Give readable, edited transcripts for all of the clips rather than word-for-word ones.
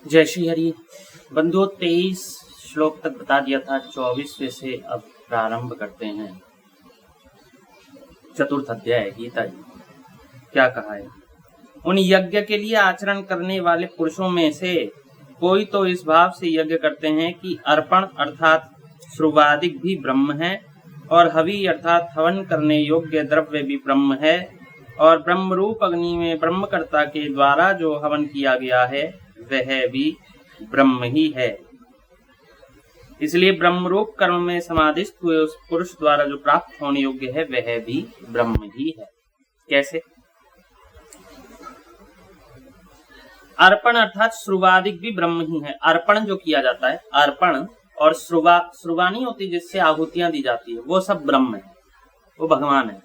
जय श्री हरि। बंधुओं, 23 श्लोक तक बता दिया था, 24वें से अब प्रारंभ करते हैं चतुर्थ अध्याय गीता जी। क्या कहा है? उन यज्ञ के लिए आचरण करने वाले पुरुषों में से कोई तो इस भाव से यज्ञ करते हैं कि अर्पण अर्थात श्रुवादिक भी ब्रह्म है, और हवि अर्थात हवन करने योग्य द्रव्य भी ब्रह्म है, और ब्रह्म रूप अग्नि में ब्रह्मकर्ता के द्वारा जो हवन किया गया है वह भी ब्रह्म ही है। इसलिए ब्रह्म रूप कर्म में समाधिस्थ हुए उस पुरुष द्वारा जो प्राप्त होने योग्य है वह भी ब्रह्म ही है। कैसे? अर्पण अर्थात श्रुवादिक भी ब्रह्म ही है। अर्पण जो किया जाता है, अर्पण और श्रुवा नहीं होती जिससे आहुतियां दी जाती है, वो सब ब्रह्म है, वो भगवान है।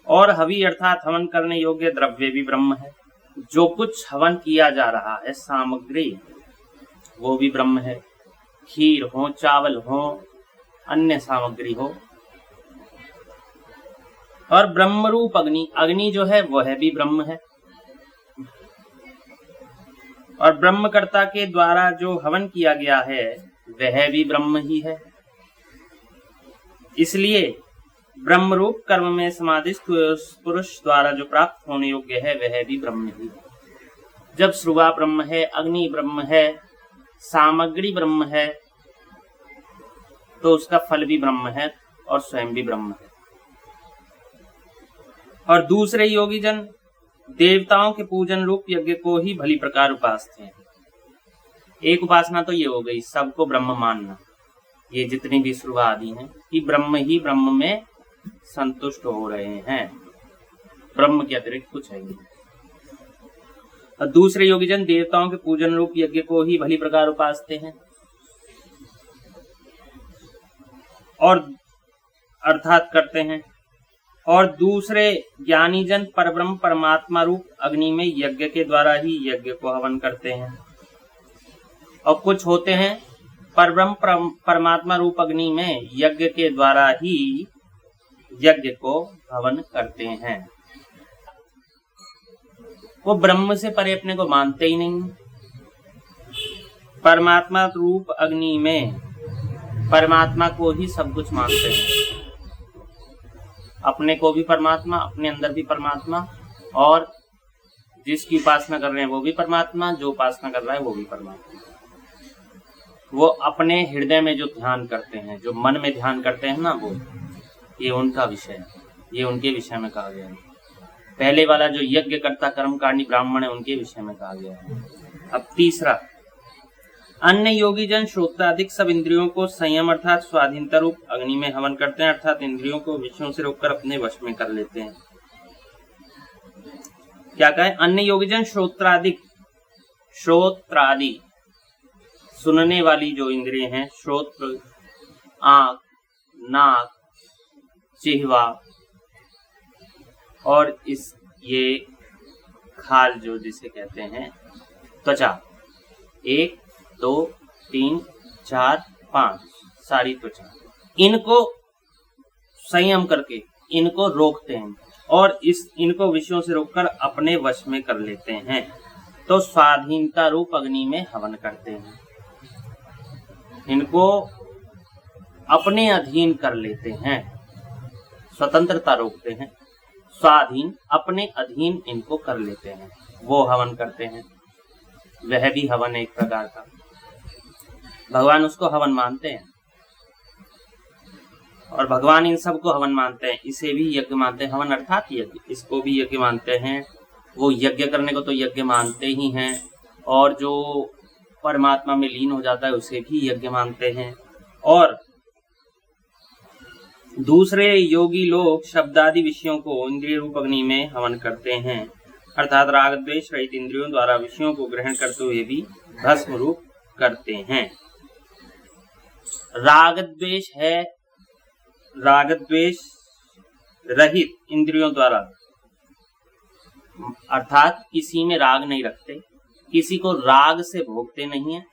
और हवि अर्थात हवन करने योग्य द्रव्य भी ब्रह्म है। जो कुछ हवन किया जा रहा है सामग्री, वो भी ब्रह्म है। खीर हो, चावल हो, अन्य सामग्री हो। और ब्रह्म रूप अग्नि, अग्नि जो है वह भी ब्रह्म है। और ब्रह्मकर्ता के द्वारा जो हवन किया गया है वह भी ब्रह्म ही है। इसलिए ब्रह्म रूप कर्म में समाधिस्थ हुए उस पुरुष द्वारा जो प्राप्त होने योग्य है वह भी ब्रह्म ही है। जब श्रुवा ब्रह्म है, अग्नि ब्रह्म है, सामग्री ब्रह्म है, तो उसका फल भी ब्रह्म है और स्वयं भी ब्रह्म है। और दूसरे योगी जन देवताओं के पूजन रूप यज्ञ को ही भली प्रकार उपासते हैं। एक उपासना तो ये हो गई, सबको ब्रह्म मानना। ये जितनी भी श्रुवा आदि हैं कि ब्रह्म ही ब्रह्म में संतुष्ट हो रहे हैं, ब्रह्म के अतिरिक्त कुछ है नहीं। और दूसरे योगी जन देवताओं के पूजन रूप यज्ञ को ही भली प्रकार उपासते हैं, और अर्थात करते हैं। और दूसरे ज्ञानी जन परब्रह्म परमात्मा रूप अग्नि में यज्ञ के द्वारा ही यज्ञ को हवन करते हैं। और कुछ होते हैं परब्रह्म परमात्मा रूप अग्नि में यज्ञ के द्वारा ही यज्ञ को हवन करते हैं। वो ब्रह्म से परे अपने को मानते ही नहीं। परमात्मा रूप अग्नि में परमात्मा को ही सब कुछ मानते हैं। अपने को भी परमात्मा, अपने अंदर भी परमात्मा, और जिसकी उपासना कर रहे हैं वो भी परमात्मा, जो उपासना कर रहा है वो भी परमात्मा। वो अपने हृदय में जो ध्यान करते हैं, जो मन में ध्यान करते हैं ना, वो ये उनका विषय है, ये उनके विषय में कहा गया है। पहले वाला जो यज्ञ कर्ता कर्मकांडी ब्राह्मण है उनके विषय में कहा गया है। अब तीसरा, अन्य योगी जन श्रोत्रादिक सब इंद्रियों को संयम अर्थात स्वाधीनता रूप अग्नि में हवन करते हैं, अर्थात इंद्रियों को विषयों से रोककर अपने वश में कर लेते हैं। क्या कहे? अन्य योगी जन श्रोत्रादिक, श्रोत्रादि सुनने वाली जो इंद्रिय हैं, श्रोत्र आंख, नाक, जिह्वा और ये खाल जो जिसे कहते हैं त्वचा, 1 2 3 4 5 सारी त्वचा, इनको संयम करके इनको रोकते हैं और इनको विषयों से रोककर अपने वश में कर लेते हैं, तो स्वाधीनता रूप अग्नि में हवन करते हैं। इनको अपने अधीन कर लेते हैं, स्वतंत्रता रोकते हैं, स्वाधीन अपने अधीन इनको कर लेते हैं, वो हवन करते हैं। वह भी हवन एक प्रकार का, भगवान उसको हवन मानते हैं और भगवान इन सबको हवन मानते हैं। इसे भी यज्ञ मानते हैं, हवन अर्थात यज्ञ, इसको भी यज्ञ मानते हैं। वो यज्ञ करने को तो यज्ञ मानते ही हैं, और जो परमात्मा में लीन हो जाता है उसे भी यज्ञ मानते हैं। और दूसरे योगी लोग शब्दादि विषयों को इंद्रिय रूप अग्नि में हवन करते हैं, अर्थात राग द्वेष रहित इंद्रियों द्वारा विषयों को ग्रहण करते हुए भी भस्म रूप करते हैं। राग द्वेष है, राग द्वेष रहित इंद्रियों द्वारा, अर्थात किसी में राग नहीं रखते, किसी को राग से भोगते नहीं है,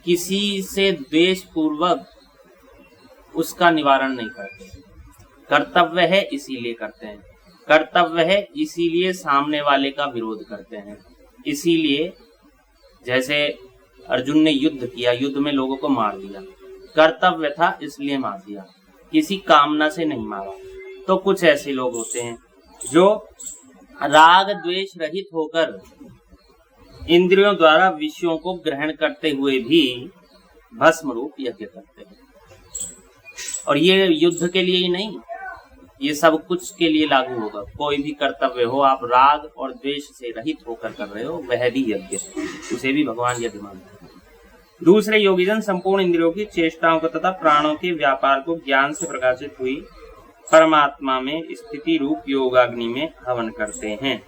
किसी से द्वेष पूर्वक उसका निवारण नहीं करते। कर्तव्य है इसीलिए करते हैं, कर्तव्य है इसीलिए सामने वाले का विरोध करते हैं। इसीलिए जैसे अर्जुन ने युद्ध किया, युद्ध में लोगों को मार दिया, कर्तव्य था इसलिए मार दिया, किसी कामना से नहीं मारा। तो कुछ ऐसे लोग होते हैं जो राग द्वेष रहित होकर इंद्रियों द्वारा विषयों को ग्रहण करते हुए भी भस्म रूप यज्ञ करते हैं। और ये युद्ध के लिए ही नहीं, ये सब कुछ के लिए लागू होगा। कोई भी कर्तव्य हो, आप राग और द्वेष से रहित होकर कर रहे हो, वह भी यज्ञ, उसे भी भगवान यज्ञ मानते हैं। दूसरे योगीजन संपूर्ण इंद्रियों की चेष्टाओं को तथा प्राणों के व्यापार को ज्ञान से प्रकाशित हुई परमात्मा में स्थिति रूप योगाग्नि में हवन करते हैं।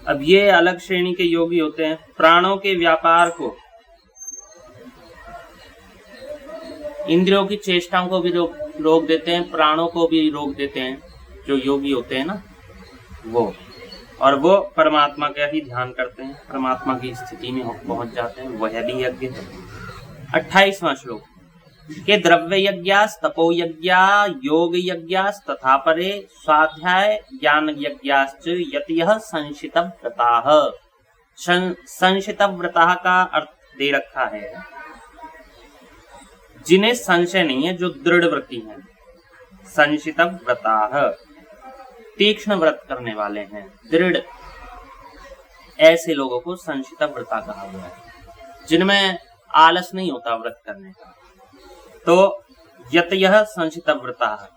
अब ये अलग श्रेणी के योगी होते हैं। प्राणों के व्यापार को, इंद्रियों की चेष्टाओं को भी रोक देते हैं, प्राणों को भी रोक देते हैं जो योगी होते हैं ना वो, और वो परमात्मा का ही ध्यान करते हैं, परमात्मा की स्थिति में पहुंच जाते हैं, वह भी यज्ञ है। 28वां श्लोक के द्रव्य यज्ञास तपो यज्ञा योग यज्ञास तथा परे स्वाध्याय ज्ञान यज्ञाश्च यतयः संशित व्रताः। संशित व्रताः का अर्थ दे रखा है जिन्हें संशय नहीं है, जो दृढ़ व्रती हैं। संशित व्रताः तीक्ष्ण व्रत करने वाले हैं, दृढ़, ऐसे लोगों को संशित व्रता कहा गया है, जिनमें आलस नहीं होता व्रत करने का। तो यतयः संशित व्रता,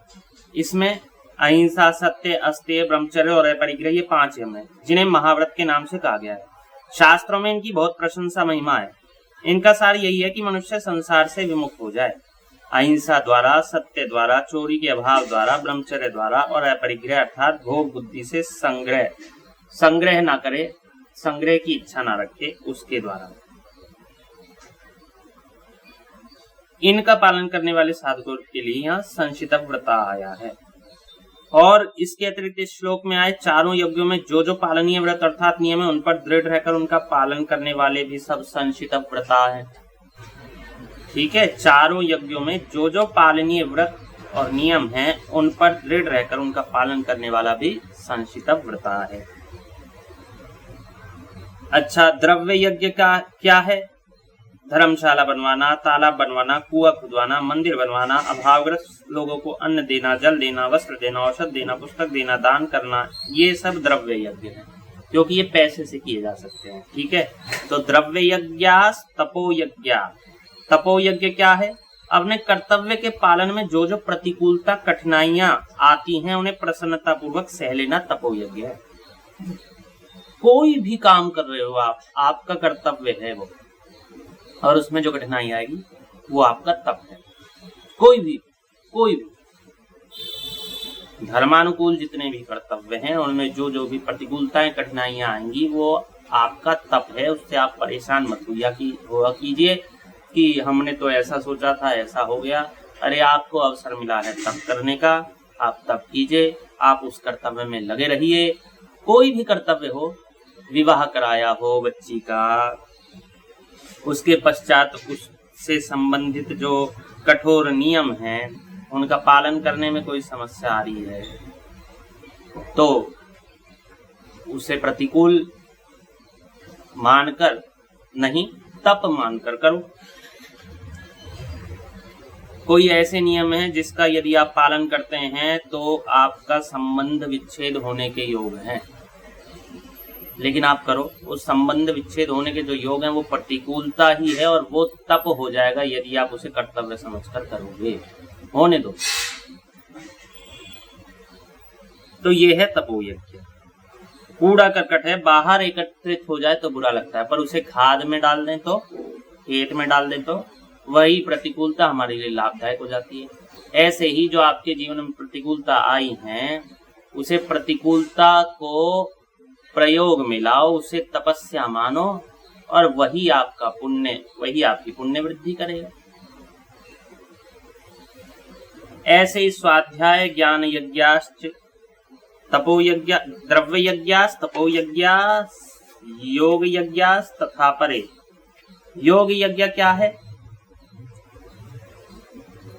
इसमें अहिंसा, सत्य, अस्तेय, ब्रह्मचर्य और अपरिग्रह, ये 5 यम है जिन्हें महाव्रत के नाम से कहा गया है। शास्त्रों में इनकी बहुत प्रशंसा महिमा है। इनका सार यही है कि मनुष्य संसार से विमुक्त हो जाए, अहिंसा द्वारा, सत्य द्वारा, चोरी के अभाव द्वारा, ब्रह्मचर्य द्वारा और अपरिग्रह अर्थात भोग बुद्धि से संग्रह ना करे, संग्रह की इच्छा ना रखे, उसके द्वारा इनका पालन करने वाले साधकों के लिए यहाँ संशित व्रता आया है। और इसके अतिरिक्त इस श्लोक में आए चारों यज्ञों में जो जो पालनीय व्रत अर्थात नियम है, उन पर दृढ़ रहकर उनका पालन करने वाले भी सब संशित व्रता है। ठीक है, चारों यज्ञों में जो जो पालनीय व्रत और नियम हैं, उन पर दृढ़ रहकर उनका पालन करने वाला भी संशित व्रता है। अच्छा, द्रव्य यज्ञ का क्या है? धर्मशाला बनवाना, तालाब बनवाना, कुआं खुदवाना, मंदिर बनवाना, अभावग्रस्त लोगों को अन्न देना, जल देना, वस्त्र देना, औषध देना, पुस्तक देना, दान करना, ये सब द्रव्य यज्ञ है, क्योंकि ये पैसे से किए जा सकते हैं। ठीक है, तो द्रव्य यज्ञास तपो यज्ञ। तपो यज्ञ क्या है? अपने कर्तव्य के पालन में जो जो प्रतिकूलता, कठिनाइयां आती हैं, उन्हें प्रसन्नता पूर्वक सह लेना तपो यज्ञ है। कोई भी काम कर रहे हो आप, आपका कर्तव्य है वो, और उसमें जो कठिनाई आएगी वो आपका तप है। कोई भी धर्मानुकूल जितने भी कर्तव्य हैं, उनमें जो जो भी प्रतिकूलताएं, कठिनाइयां आएंगी, वो आपका तप है। उससे आप परेशान मत हुआ कीजिए कि हमने तो ऐसा सोचा था, ऐसा हो गया। अरे, आपको अवसर मिला है तप करने का, आप तप कीजिए, आप उस कर्तव्य में लगे रहिए। कोई भी कर्तव्य हो, विवाह कराया हो बच्ची का, उसके पश्चात उससे संबंधित जो कठोर नियम हैं, उनका पालन करने में कोई समस्या आ रही है, तो उसे प्रतिकूल मानकर नहीं, तप मानकर करो। कोई ऐसे नियम है जिसका यदि आप पालन करते हैं तो आपका संबंध विच्छेद होने के योग हैं, लेकिन आप करो, उस संबंध विच्छेद होने के जो योग हैं वो प्रतिकूलता ही है, और वो तप हो जाएगा यदि आप उसे कर्तव्य समझकर करोगे। होने दो। तो ये है तपोयज्ञ। कूड़ा करकट है, बाहर एकत्रित हो जाए तो बुरा लगता है, पर उसे खाद में डाल दें तो, खेत में डाल दें तो वही प्रतिकूलता हमारे लिए लाभदायक हो जाती है। ऐसे ही जो आपके जीवन में प्रतिकूलता आई है, उसे प्रतिकूलता को प्रयोग में लाओ, उसे तपस्या मानो, और वही आपका पुण्य, वही आपकी पुण्य वृद्धि करेगा। ऐसे ही स्वाध्याय ज्ञान यज्ञाश्च तपो यज्ञ, द्रव्य यज्ञास तपो यज्ञास योग यज्ञास तथा परे। योग यज्ञ क्या है?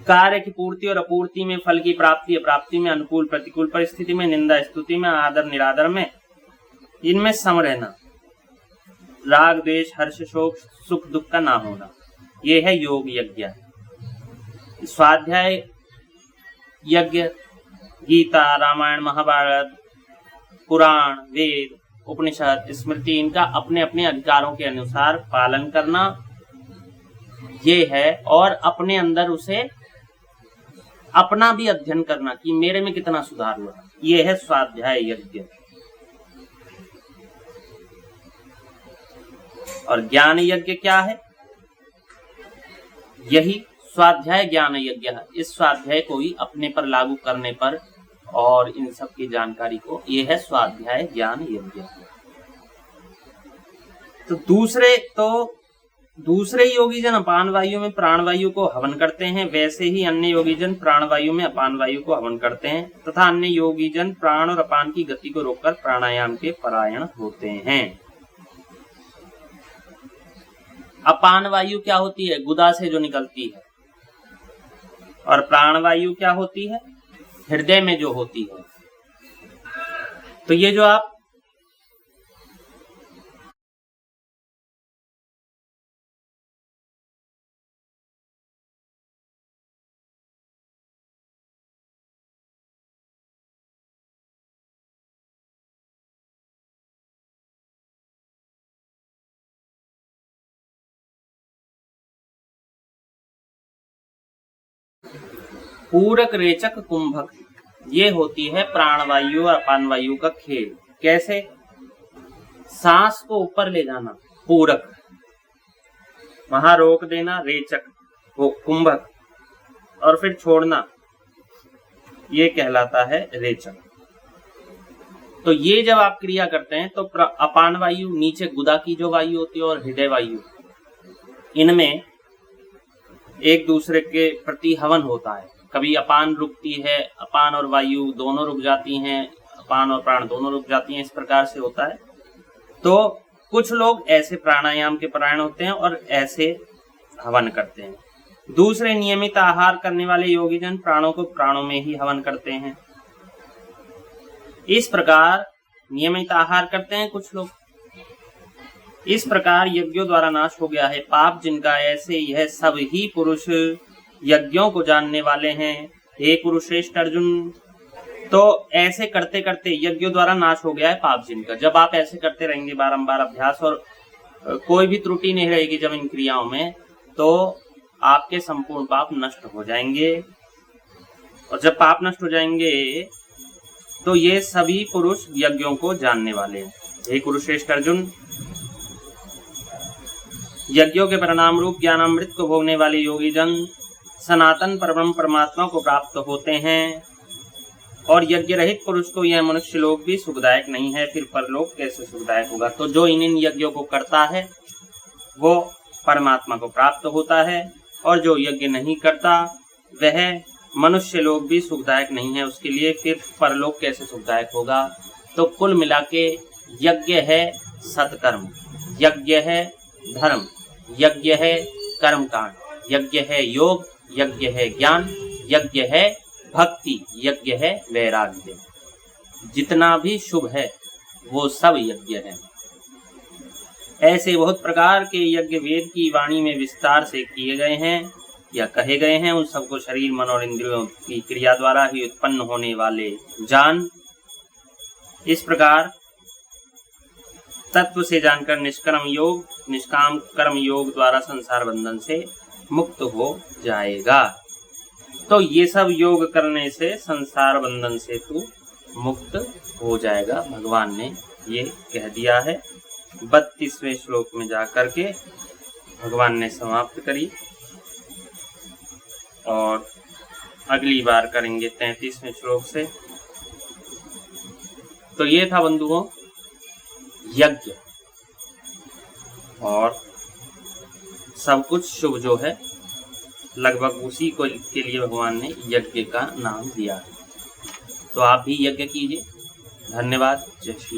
कार्य की पूर्ति और अपूर्ति में, फल की प्राप्ति अप्राप्ति में, अनुकूल प्रतिकूल परिस्थिति में, निंदा स्तुति में, आदर निरादर में, इनमें सम रहना, राग द्वेष हर्ष शोक सुख दुख का ना होना, ये है योग यज्ञ। स्वाध्याय यज्ञ गीता, रामायण, महाभारत, पुराण, वेद, उपनिषद, स्मृति, इनका अपने अपने अधिकारों के अनुसार पालन करना, ये है। और अपने अंदर उसे अपना भी अध्ययन करना कि मेरे में कितना सुधार हुआ, ये है स्वाध्याय यज्ञ। और ज्ञान यज्ञ क्या है? यही स्वाध्याय ज्ञान यज्ञ है। इस स्वाध्याय को ही अपने पर लागू करने पर और इन सब की जानकारी को, ये है स्वाध्याय ज्ञान यज्ञ। तो दूसरे योगी जन अपान वायु में प्राण वायु को हवन करते हैं, वैसे ही अन्य योगी जन प्राण वायु में अपान वायु को हवन करते हैं तथा अन्य योगी जन प्राण और अपान की गति को रोककर प्राणायाम के परायण होते हैं। अपान वायु क्या होती है? गुदा से जो निकलती है। और प्राण वायु क्या होती है? हृदय में जो होती है। तो ये जो आप पूरक रेचक कुंभक, ये होती है प्राणवायु और अपान वायु का खेल। कैसे? सांस को ऊपर ले जाना पूरक, वहां रोक देना रेचक वो कुंभक, और फिर छोड़ना, ये कहलाता है रेचक। तो ये जब आप क्रिया करते हैं तो अपान वायु नीचे गुदा की जो वायु होती है और हृदय वायु, इनमें एक दूसरे के प्रति हवन होता है। कभी अपान रुकती है, अपान और वायु दोनों रुक जाती हैं, अपान और प्राण दोनों रुक जाती हैं, इस प्रकार से होता है। तो कुछ लोग ऐसे प्राणायाम के परायण होते हैं और ऐसे हवन करते हैं। दूसरे नियमित आहार करने वाले योगी जन प्राणों को प्राणों में ही हवन करते हैं। इस प्रकार नियमित आहार करते हैं कुछ लोग। इस प्रकार यज्ञों द्वारा नाश हो गया है पाप जिनका, ऐसे यह सब ही पुरुष यज्ञों को जानने वाले हैं। हे कुरुश्रेष्ठ अर्जुन, तो ऐसे करते करते यज्ञों द्वारा नाश हो गया है पाप जिनका। जब आप ऐसे करते रहेंगे बारंबार अभ्यास और कोई भी त्रुटि नहीं रहेगी जब इन क्रियाओं में, तो आपके संपूर्ण पाप नष्ट हो जाएंगे। और जब पाप नष्ट हो जाएंगे तो ये सभी पुरुष यज्ञों को जानने वाले हैं। हे कुरुश्रेष्ठ अर्जुन, यज्ञों के परिणाम रूप ज्ञानामृत को भोगने वाले योगी जन सनातन परब्रह्म परमात्मा को प्राप्त होते हैं। और यज्ञ रहित पुरुष को यह मनुष्य लोक भी सुखदायक नहीं है, फिर परलोक कैसे सुखदायक होगा। तो जो इन यज्ञों को करता है वो परमात्मा को प्राप्त होता है, और जो यज्ञ नहीं करता वह मनुष्य लोक भी सुखदायक नहीं है उसके लिए, फिर परलोक कैसे सुखदायक होगा। तो कुल मिला के यज्ञ है सत्कर्म, यज्ञ है धर्म, यज्ञ है कर्मकांड, यज्ञ है योग, यज्ञ है ज्ञान, यज्ञ है भक्ति, यज्ञ है वैराग्य। जितना भी शुभ है वो सब यज्ञ है। ऐसे बहुत प्रकार के यज्ञ वेद की वाणी में विस्तार से किए गए हैं या कहे गए हैं। उन सबको शरीर मन और इंद्रियों की क्रिया द्वारा ही उत्पन्न होने वाले जान। इस प्रकार तत्व से जानकर निष्काम कर्म योग द्वारा संसार बंधन से मुक्त हो जाएगा। तो ये सब योग करने से संसार बंधन से तू मुक्त हो जाएगा, भगवान ने ये कह दिया है। 32वें श्लोक में जाकर के भगवान ने समाप्त करी, और अगली बार करेंगे 33वें श्लोक से। तो ये था बंधुओं यज्ञ, और सब कुछ शुभ जो है लगभग उसी को के लिए भगवान ने यज्ञ का नाम दिया। तो आप भी यज्ञ कीजिए। धन्यवाद। जय श्री